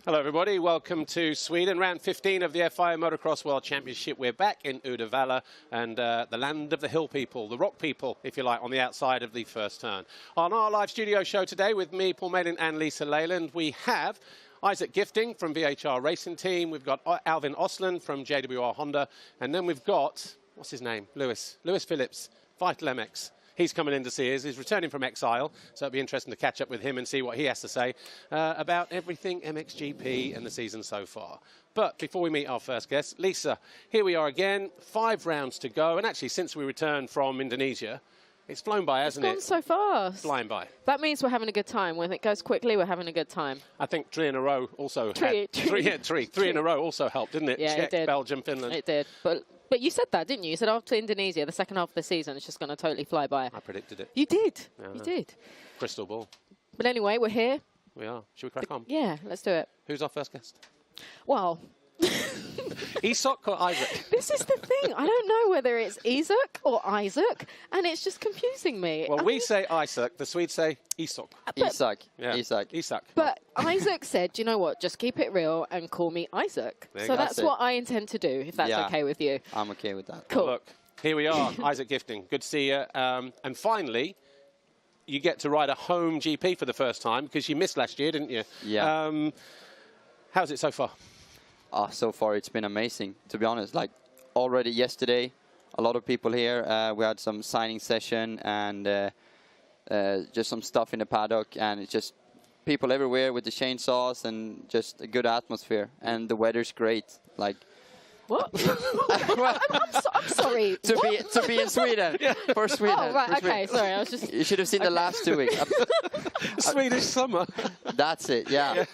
Hello everybody, welcome to Sweden, round 15 of the FIA Motocross World Championship. We're back in Uddevalla and the land of the hill people, the rock people, if you like, on the outside of the first turn. On our live studio show today with me, Paul Malin and Lisa Leyland, we have Isak Gifting from VHR Racing Team, we've got Alvin Ostlund from JWR Honda, and then we've got, what's his name, Lewis Phillips, Vital MX. He's coming in to see us. He's returning from exile, so it'll be interesting to catch up with him and see what he has to say about everything MXGP and the season so far. But before we meet our first guest, Lisa, here we are again, 5 rounds to go. And actually, since we returned from Indonesia, it's flown by, hasn't it? It's gone so fast. Flying by. That means we're having a good time. When it goes quickly, we're having a good time. I think 3 in a row also Three in a row also helped, didn't it? Yeah, Czech, it did. Belgium, Finland. It did. But you said that, didn't you? You said after Indonesia, the second half of the season, it's just going to totally fly by. I predicted it. You did. You did. Crystal ball. But anyway, we're here. We are. Should we crack on? Yeah, let's do it. Who's our first guest? Well, Isak or Isaac? this is the thing. I don't know whether it's Isak or Isaac, and it's just confusing me. Well, we say Isak, the Swedes say Isak. Isak. Yeah. Isak. But Isaac said, do you know what, just keep it real and call me Isaac. So that's what I intend to do, if that's okay with you. I'm okay with that. Cool. Well, look, here we are, Isak Gifting. Good to see you. And finally, you get to ride a home GP for the first time, because you missed last year, didn't you? Yeah. How's it so far? So far, it's been amazing, to be honest. Like, already yesterday, a lot of people here. We had some signing session and just some stuff in the paddock. And it's just people everywhere with the chainsaws and just a good atmosphere. And the weather's great. Like, What? I'm sorry. To be in Sweden. For Sweden. Oh, right, Sweden. okay, sorry. I was just... You should have seen the last 2 weeks. Swedish summer. That's it, yeah.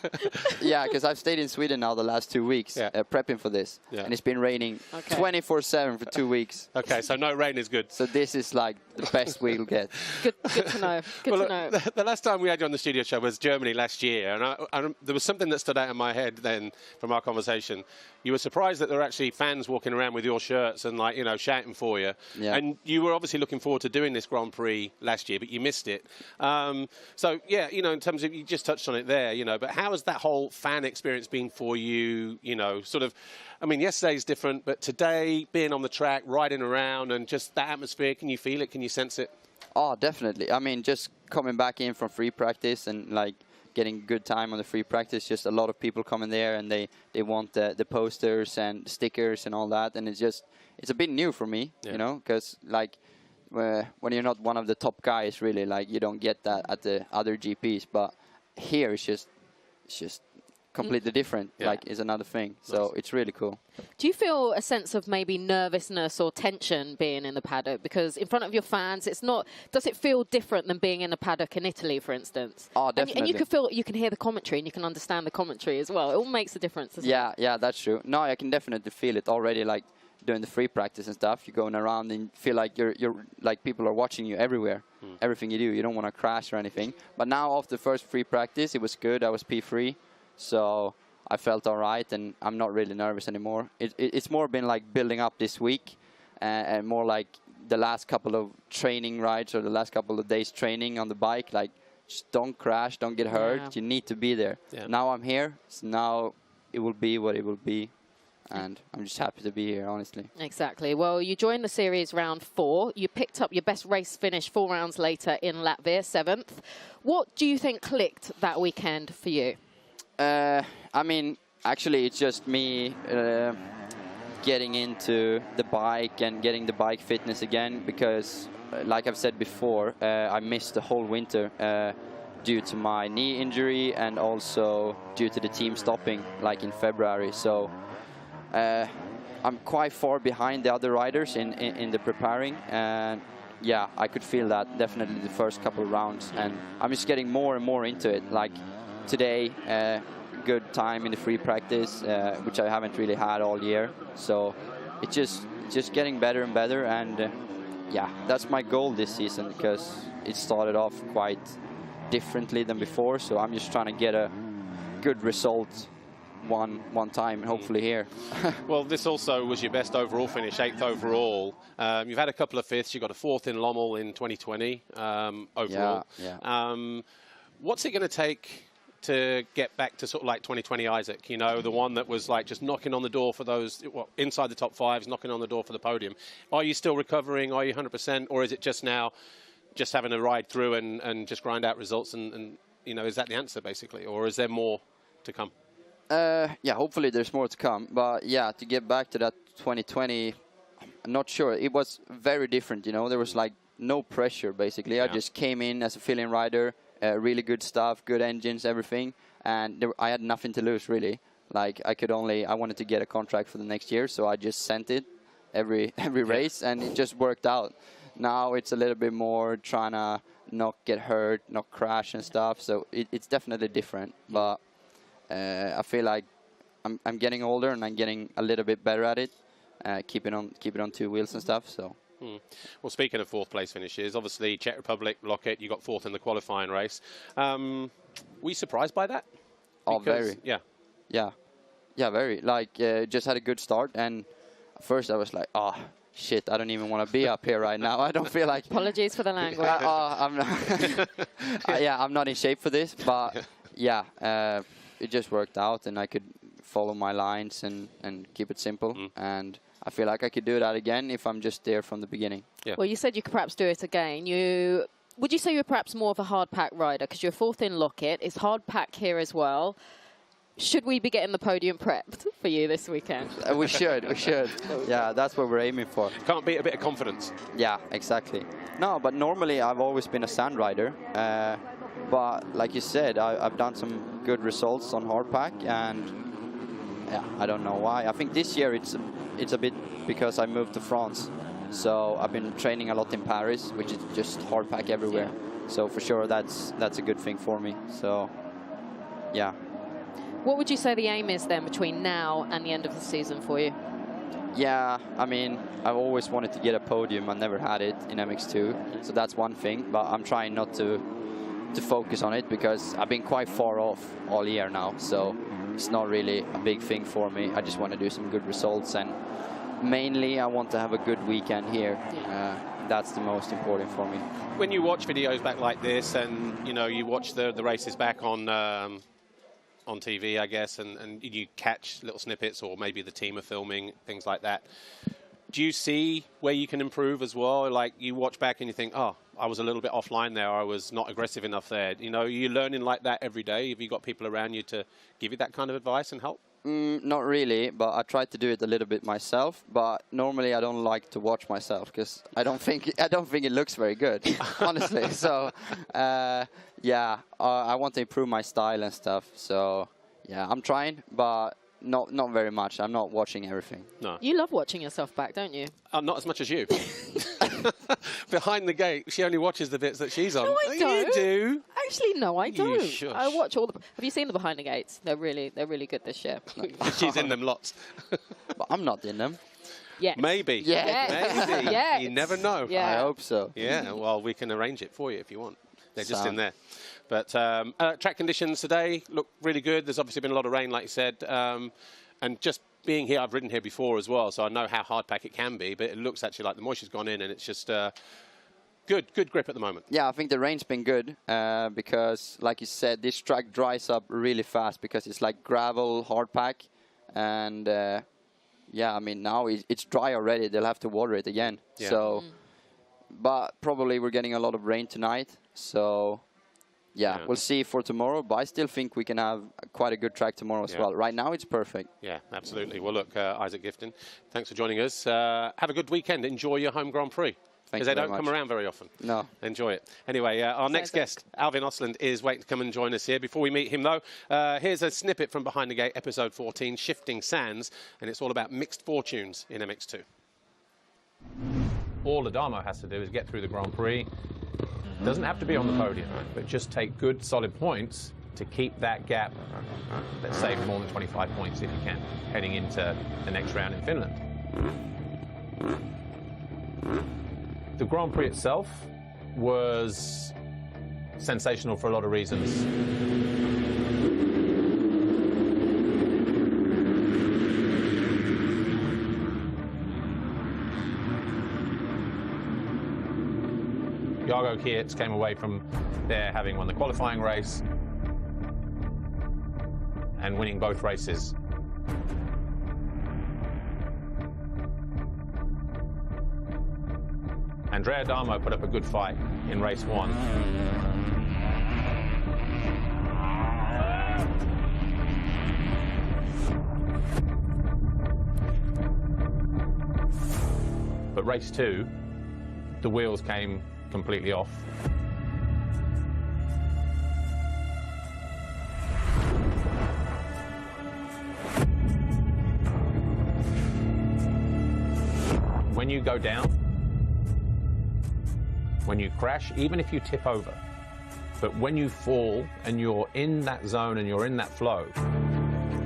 Yeah, because I've stayed in Sweden now the last 2 weeks, prepping for this. Yeah. And it's been raining 24/7 for 2 weeks. Okay, so no rain is good. So this is like the best we'll get. Good to know. Good to know. The last time we had you on the studio show was Germany last year. And there was something that stood out in my head then from our conversation. You were surprised that there were actually fans walking around with your shirts and, like, you know, shouting for you. Yeah. And you were obviously looking forward to doing this Grand Prix last year, but you missed it. So, yeah, you know, in terms of, you just touched on it there, you know, but how has that whole fan experience been for you, you know, sort of, I mean, yesterday's different, but today, being on the track, riding around, and just that atmosphere, can you feel it? Can you sense it? Oh, definitely. I mean, just coming back in from free practice and, like, getting good time on the free practice, just a lot of people coming there and they want the posters and stickers and all that, and it's a bit new for me, you know, because like when you're not one of the top guys, really, like, you don't get that at the other GPs, but here it's just completely different. Like, it's another thing. So it's really cool. Do you feel a sense of maybe nervousness or tension being in the paddock? Because in front of your fans, it's not. Does it feel different than being in a paddock in Italy, for instance? Oh, definitely. And you can hear the commentary and you can understand the commentary as well. It all makes a difference, doesn't it? Yeah, that's true. No, I can definitely feel it already. Like, doing the free practice and stuff, you're going around and feel like you're like people are watching you everywhere. Everything you do, you don't want to crash or anything. But now after the first free practice, it was good. I was P3. So I felt all right, and I'm not really nervous anymore. It's more been like building up this week, and more like the last couple of training rides or the last couple of days training on the bike. Like, just don't crash, don't get hurt. You need to be there. Now I'm here, so now it will be what it will be. And I'm just happy to be here, honestly. Exactly. Well, you joined the series round 4. You picked up your best race finish 4 rounds later in Latvia, 7th. What do you think clicked that weekend for you? I mean, actually, it's just me getting into the bike and getting the bike fitness again, because, like I've said before, I missed the whole winter due to my knee injury and also due to the team stopping, like in February. So I'm quite far behind the other riders in the preparing, and yeah, I could feel that definitely the first couple of rounds, and I'm just getting more and more into it. Like today, good time in the free practice, which I haven't really had all year. So it's just getting better and better, and yeah, that's my goal this season, because it started off quite differently than before. So I'm just trying to get a good result one time, and hopefully here. Well, this also was your best overall finish, 8th overall. You've had a couple of 5ths. You got a 4th in Lommel in 2020 overall. Yeah. What's it going to take to get back to sort of like 2020 Isak, you know, the one that was like just knocking on the door for those, well, inside the top fives, knocking on the door for the podium. Are you still recovering? Are you 100%? Or is it just now just having to ride through and just grind out results? And, you know, is that the answer basically? Or is there more to come? Yeah, hopefully there's more to come. But yeah, to get back to that 2020, I'm not sure. It was very different, you know. There was like no pressure, basically. Yeah. I just came in as a fill-in rider, really good stuff, good engines, everything. And I had nothing to lose, really. Like, I wanted to get a contract for the next year, so I just sent it every race, and it just worked out. Now it's a little bit more trying to not get hurt, not crash and stuff. So it's definitely different. But I feel like I'm getting older and I'm getting a little bit better at it. Keep it on two wheels and stuff. So. Well, speaking of fourth place finishes, obviously Czech Republic, Lockett, you got fourth in the qualifying race. Were you surprised by that? Oh, Because, very. Yeah, very. Like, just had a good start, and at first I was like, oh, shit, I don't even want to be up here right now. I don't feel like... Apologies for the language. I'm not I'm not in shape for this, but yeah, it just worked out, and I could follow my lines and keep it simple. And I feel like I could do that again if I'm just there from the beginning. Yeah. Well, you said you could perhaps do it again. Would you say you're perhaps more of a hard pack rider? Because you're fourth in Lockett. It's hard pack here as well. Should we be getting the podium prepped for you this weekend? We should. Yeah, that's what we're aiming for. Can't beat a bit of confidence. Yeah, exactly. No, but normally I've always been a sand rider. But like you said, I've done some good results on hard pack, and yeah, I don't know why. I think this year it's a bit because I moved to France. So I've been training a lot in Paris, which is just hard pack everywhere. Yeah. So for sure that's a good thing for me. So yeah. What would you say the aim is then between now and the end of the season for you? Yeah, I mean, I've always wanted to get a podium. I never had it in MX2. So that's one thing, but I'm trying not to focus on it because I've been quite far off all year now. So it's not really a big thing for me. I just want to do some good results, and mainly I want to have a good weekend here. That's the most important for me. When you watch videos back like this, and you know you watch the races back on TV, I guess, and you catch little snippets, or maybe the team are filming things like that. Do you see where you can improve as well? Like you watch back and you think, oh, I was a little bit offline there. I was not aggressive enough there. You know, you're learning like that every day. Have you got people around you to give you that kind of advice and help? Not really, but I try to do it a little bit myself. But normally I don't like to watch myself because I don't think it looks very good, honestly. So yeah, I want to improve my style and stuff. So yeah, I'm trying, but not very much. I'm not watching everything. No. You love watching yourself back, don't you? Not as much as you. Behind the gate, she only watches the bits that she's on. No, I don't. You do. Actually, no, I don't. shush. I watch all the... Have you seen the behind the gates? They're really good this year. She's in them lots. But I'm not in them. Yeah. Maybe. Yes. Maybe. Yes. You never know. Yeah. I hope so. Yeah, well, we can arrange it for you if you want. They're just in Sound. there. But track conditions today look really good. There's obviously been a lot of rain, like you said. And just being here, I've ridden here before as well, so I know how hard pack it can be. But it looks actually like the moisture's gone in, and it's just good grip at the moment. Yeah, I think the rain's been good because, like you said, this track dries up really fast because it's like gravel, hard pack. And yeah, I mean, now it's dry already. They'll have to water it again. Yeah. So, but probably we're getting a lot of rain tonight. So, yeah, we'll see for tomorrow. But I still think we can have quite a good track tomorrow as well. Right now, it's perfect. Yeah, absolutely. Well, look, Isak Gifting, thanks for joining us. Have a good weekend. Enjoy your home Grand Prix. Because they don't come around very often. No. Enjoy it. Anyway, our next guest, Alvin Ostlund, is waiting to come and join us here. Before we meet him, though, here's a snippet from Behind the Gate, episode 14, Shifting Sands, and it's all about mixed fortunes in MX2. All Adamo has to do is get through the Grand Prix. Doesn't have to be on the podium, but just take good, solid points to keep that gap, let's say, more than 25 points if you can, heading into the next round in Finland. The Grand Prix itself was sensational for a lot of reasons. Jargo Kietz came away from there having won the qualifying race, and winning both races. Andrea Adamo put up a good fight in race 1. But race 2, the wheels came completely off. When you go down, when you crash, even if you tip over, but when you fall and you're in that zone and you're in that flow,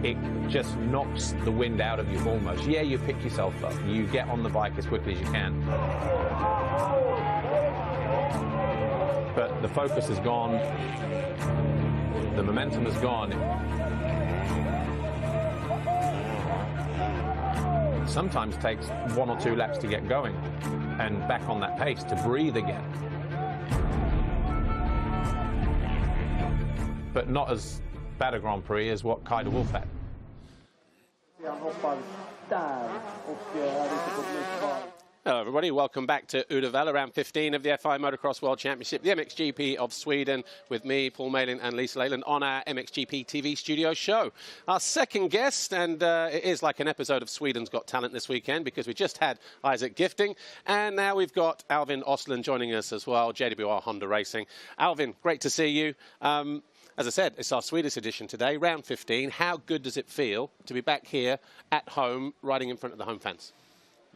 it just knocks the wind out of you almost. Yeah, you pick yourself up, you get on the bike as quickly as you can. But the focus is gone, the momentum is gone. It sometimes takes 1 or 2 laps to get going and back on that pace to breathe again. But not as bad a Grand Prix as what Kai de Wolf had. Hello everybody, welcome back to Uddevalla, round 15 of the FI Motocross World Championship, the MXGP of Sweden, with me, Paul Malin and Lisa Leyland on our MXGP TV studio show. Our second guest, and it is like an episode of Sweden's Got Talent this weekend, because we just had Isak Gifting, and now we've got Alvin Ostlund joining us as well, JWR Honda Racing. Alvin, great to see you. As I said, it's our Swedish edition today, round 15. How good does it feel to be back here at home, riding in front of the home fans?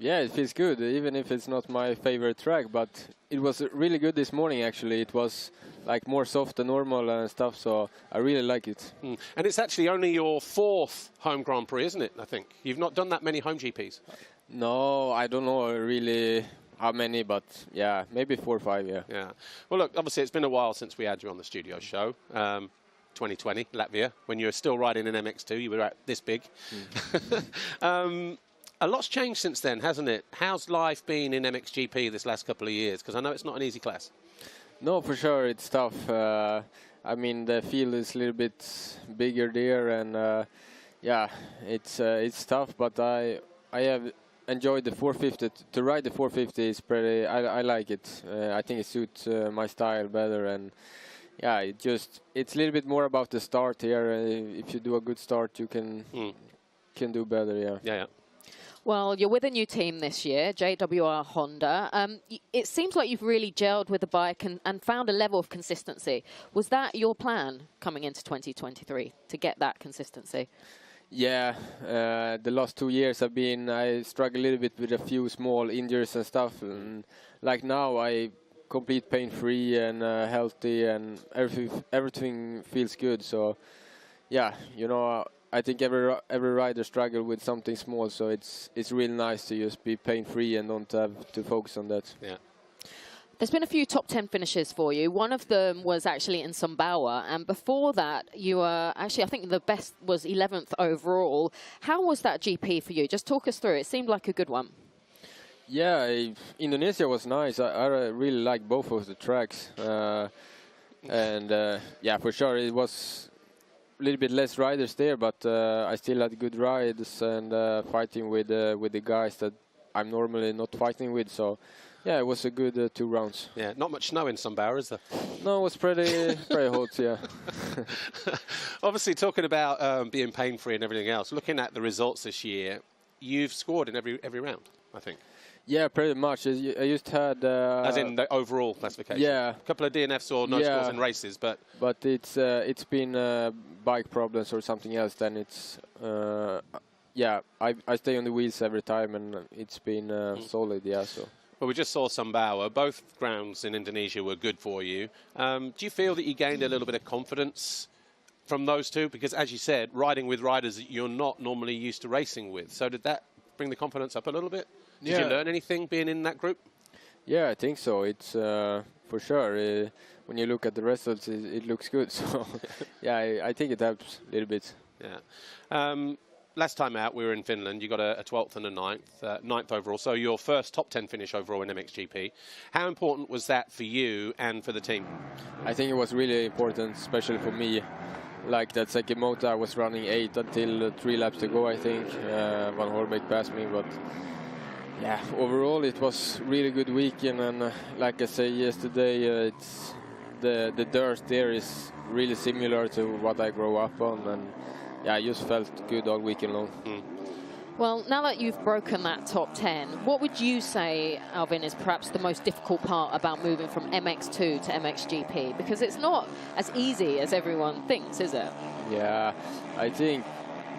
Yeah, it feels good, even if it's not my favorite track, but it was really good this morning, actually. It was like more soft than normal and stuff, so I really like it. And it's actually only your 4th home Grand Prix, isn't it, I think? You've not done that many home GPs. No, I don't know really how many, but yeah, maybe 4 or 5, yeah. Yeah. Well, look, obviously it's been a while since we had you on the studio show. 2020, Latvia, when you were still riding in MX2, you were at this big. A lot's changed since then, hasn't it? How's life been in MXGP this last couple of years? Because I know it's not an easy class. No, for sure, it's tough. I mean, the field is a little bit bigger there, and yeah, it's tough, but I have enjoyed the 450. To ride the 450 is pretty, I like it. I think it suits my style better, and yeah, it's a little bit more about the start here. If you do a good start, you can do better, yeah. Yeah. Well, you're with a new team this year, JWR Honda. It seems like you've really gelled with the bike and found a level of consistency. Was that your plan coming into 2023, to get that consistency? Yeah, the last 2 years I struggled a little bit with a few small injuries and stuff. And like now, I complete pain-free and healthy, and everything feels good. So, yeah, you know, I think every rider struggle with something small, so it's really nice to just be pain-free and don't have to focus on that. Yeah. There's been a few top 10 finishes for you. One of them was actually in Sumbawa, and before that, you were actually, I think the best was 11th overall. How was that GP for you? Just talk us through. It seemed like a good one. Yeah, Indonesia was nice. I really like both of the tracks, and yeah, for sure it was a little bit less riders there, but I still had good rides and fighting with the guys that I'm normally not fighting with. So yeah, it was a good 2 rounds. Yeah, not much snow in Sumbawa, is there? No, it was pretty hot, yeah. Obviously, talking about being pain-free and everything else, looking at the results this year, you've scored in every round, I think. Yeah, pretty much. I just had... as in the overall classification? Yeah. A couple of DNFs or no scores in races, but... But it's been bike problems or something else, then it's... yeah, I stay on the wheels every time, and it's been solid, yeah, so... Well, we just saw Sumbawa. Both grounds in Indonesia were good for you. Do you feel that you gained a little bit of confidence from those two? Because, as you said, riding with riders that you're not normally used to racing with. So did that bring the confidence up a little bit? Did you learn anything being in that group? Yeah, I think so. It's for sure. When you look at the results, it looks good. So, yeah, I think it helps a little bit. Yeah. Last time out, we were in Finland. You got a 12th and a 9th overall. So your first top 10 finish overall in MXGP. How important was that for you and for the team? I think it was really important, especially for me. like that second motor, I was running 8 until 3 laps to go, I think. Van Horbeck passed me, but yeah, overall it was really good weekend. And like I said yesterday, it's the dirt there is really similar to what I grew up on, and yeah, I just felt good all weekend long. Well, now that you've broken that top 10, what would you say, Alvin, is perhaps the most difficult part about moving from MX2 to MXGP? Because it's not as easy as everyone thinks, is it? Yeah, I think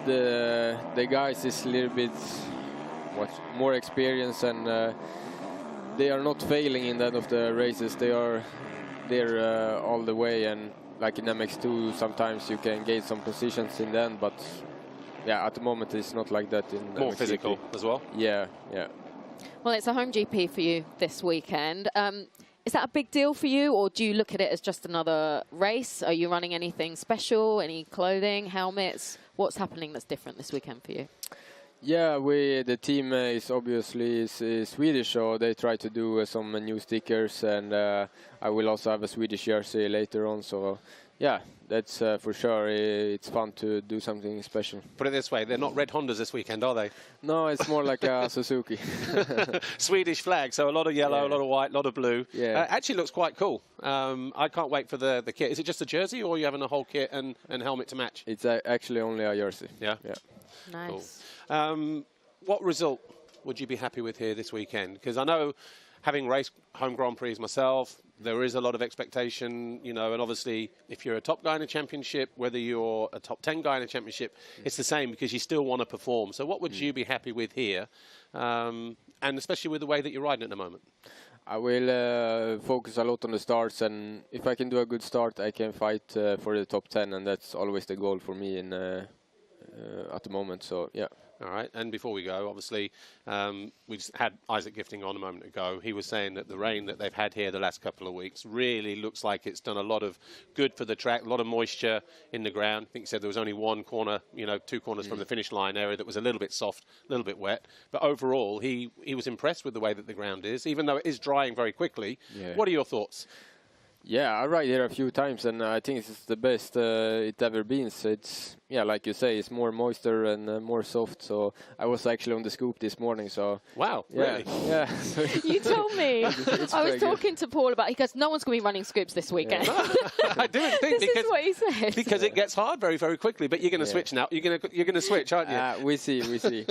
the guys is a little bit more experience, and they are not failing in that of the races. They are there all the way, and like in MX2, sometimes you can gain some positions in the end, but yeah, at the moment it's not like that in more MXGP. physical as well. Yeah. Well, it's a home GP for you this weekend. Is that a big deal for you, or do you look at it as just another race? Are you running anything special, any clothing, helmets? What's happening that's different this weekend for you? Yeah, the team is obviously Swedish, so they try to do some new stickers, and I will also have a Swedish jersey later on. So yeah, that's for sure. It's fun to do something special. Put it this way, they're not red Hondas this weekend, are they? No, it's more like a Suzuki. Swedish flag, so a lot of yellow, a lot of white, a lot of blue. Yeah. Actually looks quite cool. I can't wait for the kit. Is it just a jersey, or are you having a whole kit and helmet to match? It's actually only a jersey. Yeah. Nice. Cool. What result would you be happy with here this weekend? Because I know, having raced home Grand Prix myself, there is a lot of expectation, you know, and obviously if you're a top guy in a championship, whether you're a top 10 guy in a championship, it's the same, because you still want to perform. So what would you be happy with here, and especially with the way that you're riding at the moment? I will focus a lot on the starts, and if I can do a good start, I can fight for the top 10, and that's always the goal for me in at the moment. So yeah. All right, and before we go, obviously, we just had Isak Gifting on a moment ago. He was saying that the rain that they've had here the last couple of weeks really looks like it's done a lot of good for the track, a lot of moisture in the ground. I think he said there was only one corner, you know, 2 corners from the finish line area that was a little bit soft, a little bit wet. But overall, he was impressed with the way that the ground is, even though it is drying very quickly. Yeah. What are your thoughts? Yeah, I ride here a few times, and I think it's the best it ever been. So it's, yeah, like you say, it's more moisture and more soft. So I was actually on the scoop this morning. So wow, yeah, really? Yeah. You told me. It's I was very talking to Paul about. He goes, "No one's going to be running scoops this weekend." Yeah. I didn't think This is what he said. because it gets hard very, very quickly. But you're going to switch now. You're going to switch, aren't you? We see.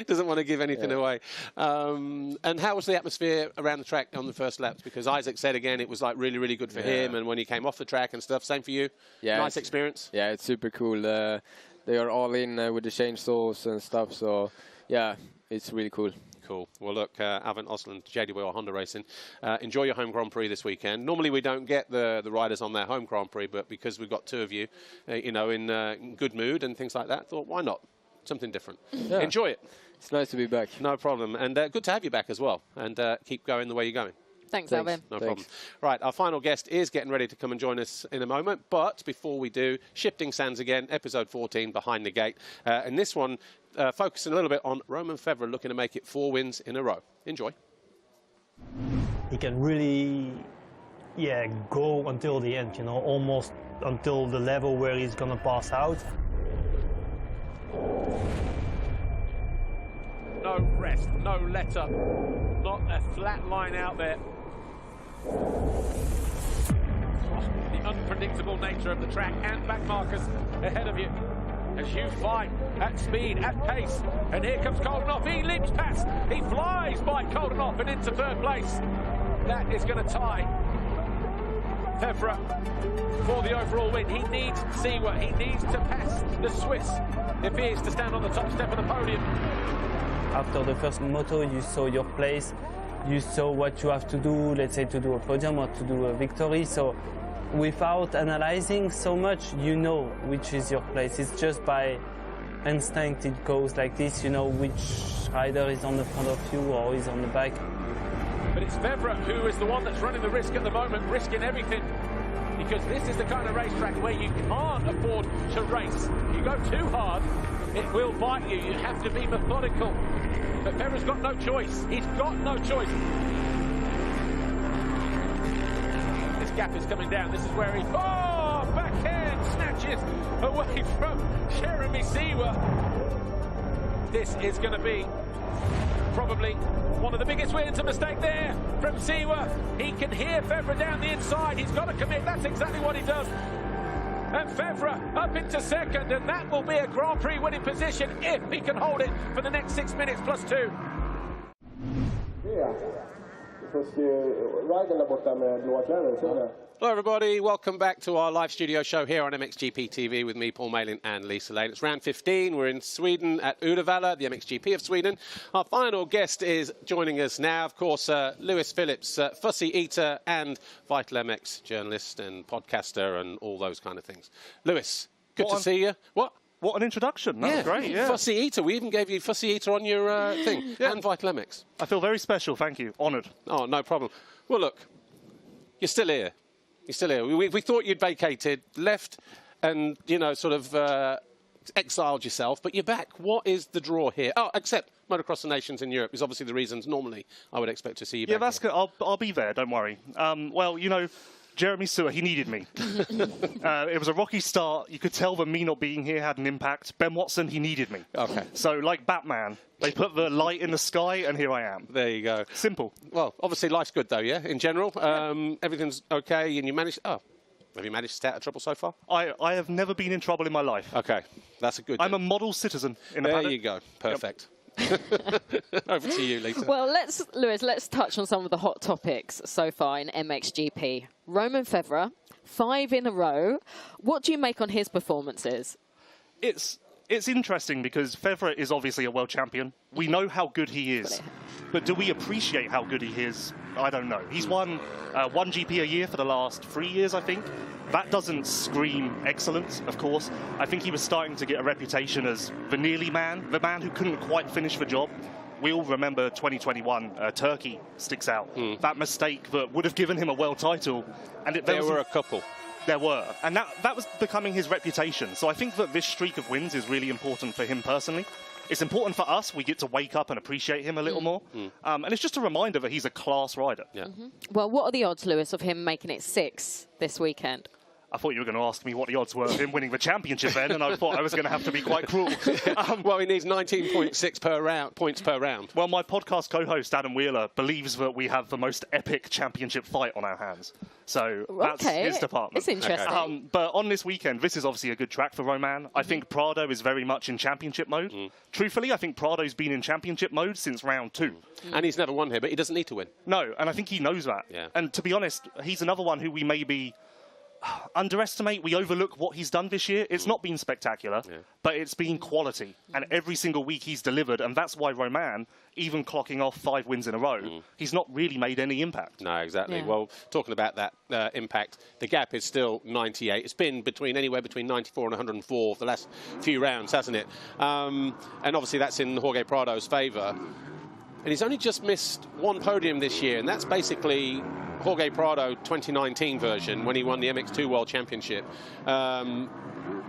Doesn't want to give anything away. And how was the atmosphere around the track on the first laps? Because Isak said again it was like really, really good for him, and when he came off the track and stuff. Same for you? Yeah. Nice experience? Yeah, it's super cool. They are all in with the chainsaws and stuff. So yeah, it's really cool. Cool. Well, look, Alvin Ostlund, JDW Honda Racing, enjoy your home Grand Prix this weekend. Normally we don't get the riders on their home Grand Prix, but because we've got 2 of you, you know, in good mood and things like that, thought, why not? Something different. Yeah. Enjoy it. It's nice to be back. No problem. And good to have you back as well. And keep going the way you're going. Thanks, Alvin. No problem. Right, our final guest is getting ready to come and join us in a moment. But before we do, Shifting Sands again, episode 14, Behind the Gate. And this one, focusing a little bit on Roman Federer looking to make it 4 wins in a row. Enjoy. He can really, go until the end, you know, almost until the level where he's going to pass out. No rest, no let up, not a flat line out there. The unpredictable nature of the track, and back markers ahead of you as you fight at speed, at pace. And here comes Koldenhoff. He leaps past, he flies by Koldenhoff and into 3rd place. That is going to tie Federer for the overall win. He needs Seaward, he needs to pass the Swiss if he is to stand on the top step of the podium. After the first moto, you saw your place, you saw what you have to do, let's say to do a podium or to do a victory. So without analyzing so much, you know which is your place. It's just by instinct it goes like this, you know which rider is on the front of you or is on the back. But it's Federer who is the one that's running the risk at the moment, risking everything. Because this is the kind of racetrack where you can't afford to race. You go too hard, it will bite you. You have to be methodical. But Federer's got no choice. He's got no choice. This gap is coming down. This is where he... Oh, backhand snatches inches away from Jeremy Seewer. This is going to be probably one of the biggest wins. A mistake there from Seewer. He can hear Febvre down the inside. He's got to commit. That's exactly what he does. And Febvre up into second, and that will be a Grand Prix winning position if he can hold it for the next 6 minutes plus 2. Hello everybody, welcome back to our live studio show here on MXGP TV with me, Paul Malin and Lisa Lane. It's round 15, we're in Sweden at Uddevalla, the MXGP of Sweden. Our final guest is joining us now, of course, Lewis Phillips, Fussy Eater and Vital MX journalist and podcaster and all those kind of things. Lewis, good to see you. What an introduction. That was great, yeah. Fussy Eater. We even gave you Fussy Eater on your thing. Yeah. And Vital MX. I feel very special, thank you. Honoured. Oh, no problem. Well, look, you're still here. You're still here. We thought you'd vacated, left and, you know, sort of exiled yourself, but you're back. What is the draw here? Oh, except Motocross the Nations in Europe is obviously the reasons normally I would expect to see you back. Yeah, that's good. I'll be there, don't worry. Well, you know, Jeremy Seewer, he needed me. It was a rocky start. You could tell that me not being here had an impact. Ben Watson, he needed me. Okay. So, like Batman, they put the light in the sky, and here I am. There you go. Simple. Well, obviously life's good, though, yeah, in general. Everything's okay, and you managed... Oh, have you managed to stay out of trouble so far? I have never been in trouble in my life. Okay, that's a good... I'm a model citizen in the There paddock. you go. Perfect. Yep. Over to you, Lisa. Well, Lewis, let's touch on some of the hot topics so far in MXGP. Romain Febvre, 5 in a row. What do you make on his performances? It's interesting because Febvre is obviously a world champion. We know how good he is. But do we appreciate how good he is? I don't know. He's won 1 GP a year for the last 3 years, I think. That doesn't scream excellence, of course. I think he was starting to get a reputation as the nearly man, the man who couldn't quite finish the job. We all remember 2021, Turkey sticks out. That mistake that would have given him a world title. And there were a couple. There were. And that was becoming his reputation. So I think that this streak of wins is really important for him personally. It's important for us. We get to wake up and appreciate him a little more. And it's just a reminder that he's a class rider. Yeah. Well, what are the odds, Lewis, of him making it 6 this weekend? I thought you were going to ask me what the odds were of him winning the championship then, and I thought I was going to have to be quite cruel. Well, he needs 19.6 points per round. Well, my podcast co-host, Adam Wheeler, believes that we have the most epic championship fight on our hands. So that's his department. It's interesting. But on this weekend, this is obviously a good track for Romain. I think Prado is very much in championship mode. Truthfully, I think Prado's been in championship mode since round 2. And he's never won here, but he doesn't need to win. No, and I think he knows that. Yeah. And to be honest, he's another one who we maybe underestimate. We overlook what he's done this year. It's not been spectacular, but it's been quality. And every single week he's delivered, and that's why Romain, even clocking off 5 wins in a row, he's not really made any impact. No, exactly. Yeah. Well, talking about that impact, the gap is still 98. It's been anywhere between 94 and 104 for the last few rounds, hasn't it? And obviously that's in Jorge Prado's favour. And he's only just missed 1 podium this year, and that's basically Jorge Prado 2019 version when he won the MX2 World Championship.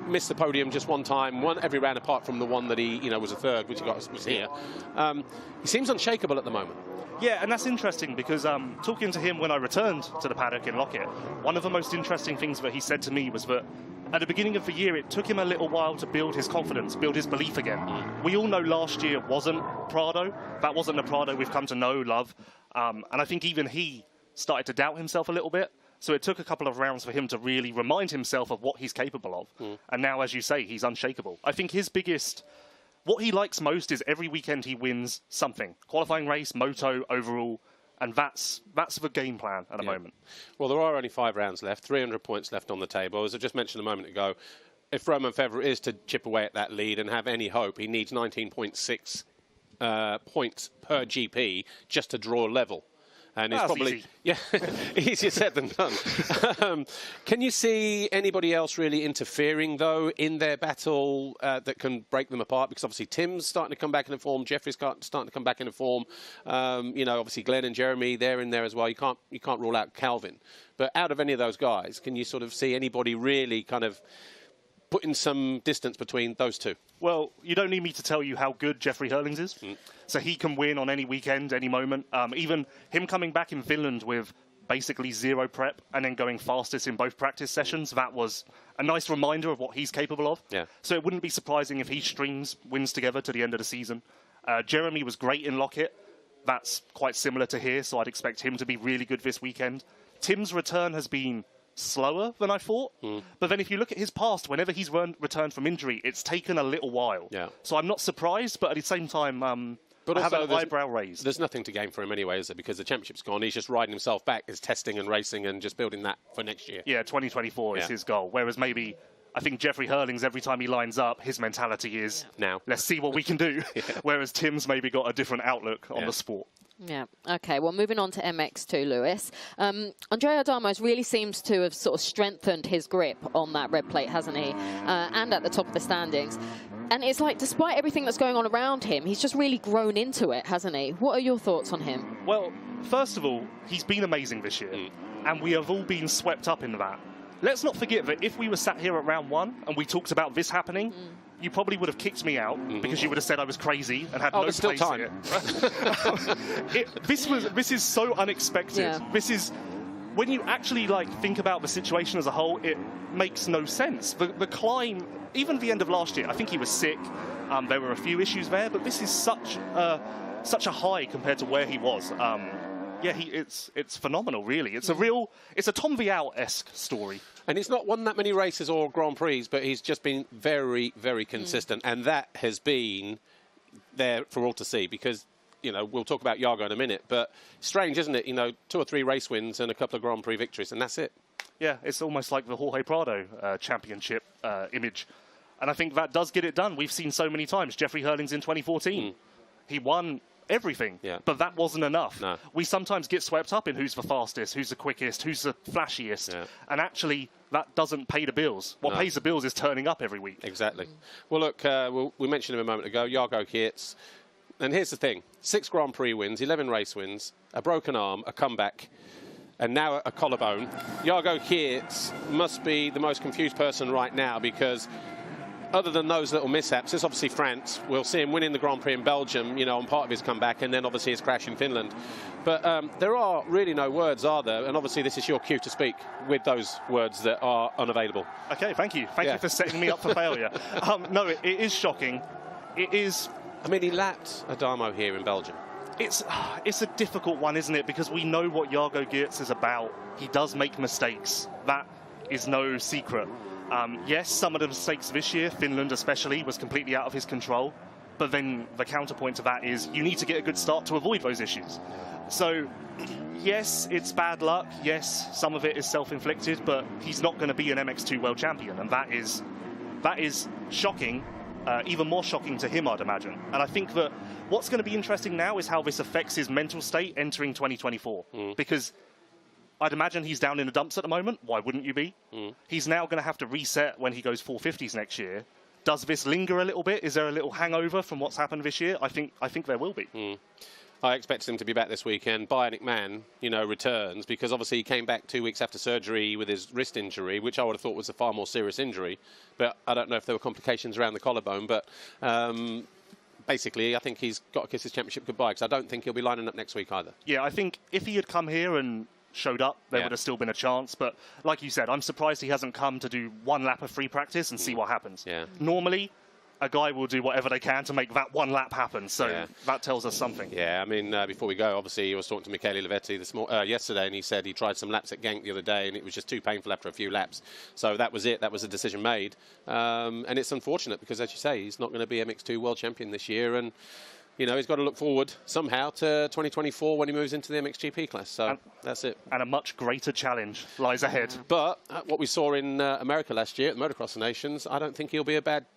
Missed the podium just 1 time, won every round apart from the one that he, was a third, which was here. He seems unshakable at the moment. Yeah, and that's interesting because talking to him when I returned to the paddock in Lockett, one of the most interesting things that he said to me was that at the beginning of the year, it took him a little while to build his confidence, build his belief again. We all know last year wasn't Prado. That wasn't the Prado we've come to know, love. And I think even he started to doubt himself a little bit. So it took a couple of rounds for him to really remind himself of what he's capable of. And now, as you say, he's unshakable. I think his biggest... What he likes most is every weekend he wins something. Qualifying race, moto, overall. And that's the game plan at the moment. Well, there are only 5 rounds left, 300 points left on the table. As I just mentioned a moment ago, if Romain Febvre is to chip away at that lead and have any hope, he needs 19.6 points per GP just to draw level. And it's probably easier said than done. Can you see anybody else really interfering, though, in their battle that can break them apart? Because obviously Tim's starting to come back into form, Jeffrey's starting to come back into form. Obviously Glenn and Jeremy, they're in there as well. You can't rule out Calvin. But out of any of those guys, can you sort of see anybody really kind of putting some distance between those two? Well, you don't need me to tell you how good Jeffrey Hurlings is. So he can win on any weekend, any moment. Even him coming back in Finland with basically 0 prep and then going fastest in both practice sessions. That was a nice reminder of what he's capable of. Yeah. So it wouldn't be surprising if he strings wins together to the end of the season. Jeremy was great in Lockett. That's quite similar to here, so I'd expect him to be really good this weekend. Tim's return has been slower than I thought. But then if you look at his past, whenever he's returned from injury, it's taken a little while. Yeah. So I'm not surprised, but at the same time, but I have also an eyebrow raised. There's nothing to gain for him anyway, is it? Because the championship's gone. He's just riding himself back. He's testing and racing and just building that for next year. Yeah, 2024 is his goal. Whereas maybe, I think Jeffrey Hurling's, every time he lines up, his mentality is, now, let's see what we can do. Whereas Tim's maybe got a different outlook on the sport. Yeah. Okay. Well, moving on to MX2, Lewis. Andrea Adamo really seems to have sort of strengthened his grip on that red plate, hasn't he? And at the top of the standings. And it's like, despite everything that's going on around him, he's just really grown into it, hasn't he? What are your thoughts on him? Well, first of all, he's been amazing this year. And we have all been swept up in that. Let's not forget that if we were sat here at round 1 and we talked about this happening, you probably would have kicked me out because you would have said I was crazy and had no there's still place time. here. This is so unexpected. Yeah. This is, when you actually think about the situation as a whole, it makes no sense. The climb, even the end of last year, I think he was sick. There were a few issues there, but this is such a high compared to where he was. Yeah, it's phenomenal, really. It's a Tom Vialle-esque story. And he's not won that many races or Grand Prix, but he's just been very, very consistent. And that has been there for all to see because, we'll talk about Jago in a minute, but strange, isn't it? 2 or 3 race wins and a couple of Grand Prix victories, and that's it. Yeah, it's almost like the Jorge Prado championship image. And I think that does get it done. We've seen so many times. Jeffrey Hurling's in 2014. He won everything, but that wasn't enough. No. We sometimes get swept up in who's the fastest, who's the quickest, who's the flashiest, and actually that doesn't pay the bills. What pays the bills is turning up every week. Exactly. Well, look, we mentioned him a moment ago, Jago Geerts, and here's the thing, 6 Grand Prix wins, 11 race wins, a broken arm, a comeback, and now a collarbone. Jago Geerts must be the most confused person right now because other than those little mishaps, it's obviously France. We'll see him winning the Grand Prix in Belgium, on part of his comeback, and then obviously his crash in Finland. But there are really no words, are there? And obviously this is your cue to speak with those words that are unavailable. Okay, thank you. Thank you for setting me up for failure. No, it is shocking. It is... I mean, he lapped Adamo here in Belgium. It's a difficult one, isn't it? Because we know what Jago Geerts is about. He does make mistakes. That is no secret. Yes, some of the mistakes this year, Finland especially, was completely out of his control. But then the counterpoint to that is you need to get a good start to avoid those issues. So, yes, it's bad luck. Yes, some of it is self-inflicted, but he's not going to be an MX2 world champion. And that is shocking, even more shocking to him, I'd imagine. And I think that what's going to be interesting now is how this affects his mental state entering 2024. Because I'd imagine he's down in the dumps at the moment. Why wouldn't you be? He's now going to have to reset when he goes 450s next year. Does this linger a little bit? Is there a little hangover from what's happened this year? I think there will be. I expected him to be back this weekend. Bionic Man, returns because obviously he came back 2 weeks after surgery with his wrist injury, which I would have thought was a far more serious injury. But I don't know if there were complications around the collarbone. But basically, I think he's got to kiss his championship goodbye because I don't think he'll be lining up next week either. Yeah, I think if he had come here and showed up, there would have still been a chance. But like you said, I'm surprised he hasn't come to do 1 lap of free practice and see what happens. Normally, a guy will do whatever they can to make that 1 lap happen. So that tells us something. Yeah, I mean, before we go, obviously, he was talking to Michele Olivetti yesterday, and he said he tried some laps at Genk the other day, and it was just too painful after a few laps. So that was it. That was a decision made. And it's unfortunate because, as you say, he's not going to be MX2 world champion this year. And he's got to look forward somehow to 2024 when he moves into the MXGP class. So that's it. And a much greater challenge lies ahead. But what we saw in America last year at the Motocross of Nations, I don't think he'll be a bad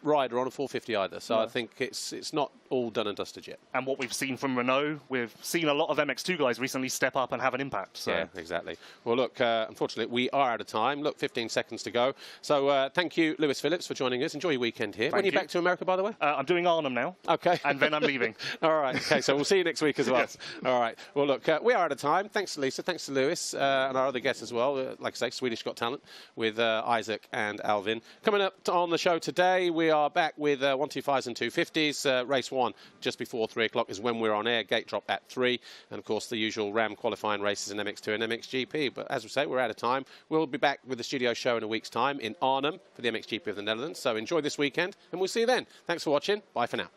rider on a 450 either. So I think it's not all done and dusted yet. And what we've seen from Renault, we've seen a lot of MX2 guys recently step up and have an impact. So. Yeah, exactly. Well, look, unfortunately, we are out of time. Look, 15 seconds to go. So thank you, Lewis Phillips, for joining us. Enjoy your weekend here. When are you back to America, by the way? I'm doing Arnhem now. Okay. And then I'm leaving. All right. Okay, so we'll see you next week as well. Yes. All right. Well, look, we are out of time. Thanks to Lisa. Thanks to Lewis and our other guests as well. Like I say, Swedish Got Talent with Isak and Alvin. Coming up on the show today, we are back with 125s and 250s. Race 1 just before 3 o'clock is when we're on air. Gate drop at 3. And, of course, the usual Ram qualifying races in MX2 and MXGP. But, as we say, we're out of time. We'll be back with the studio show in a week's time in Arnhem for the MXGP of the Netherlands. So enjoy this weekend, and we'll see you then. Thanks for watching. Bye for now.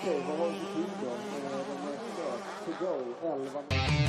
Okej, vad har vi till då? De är stört to go 11.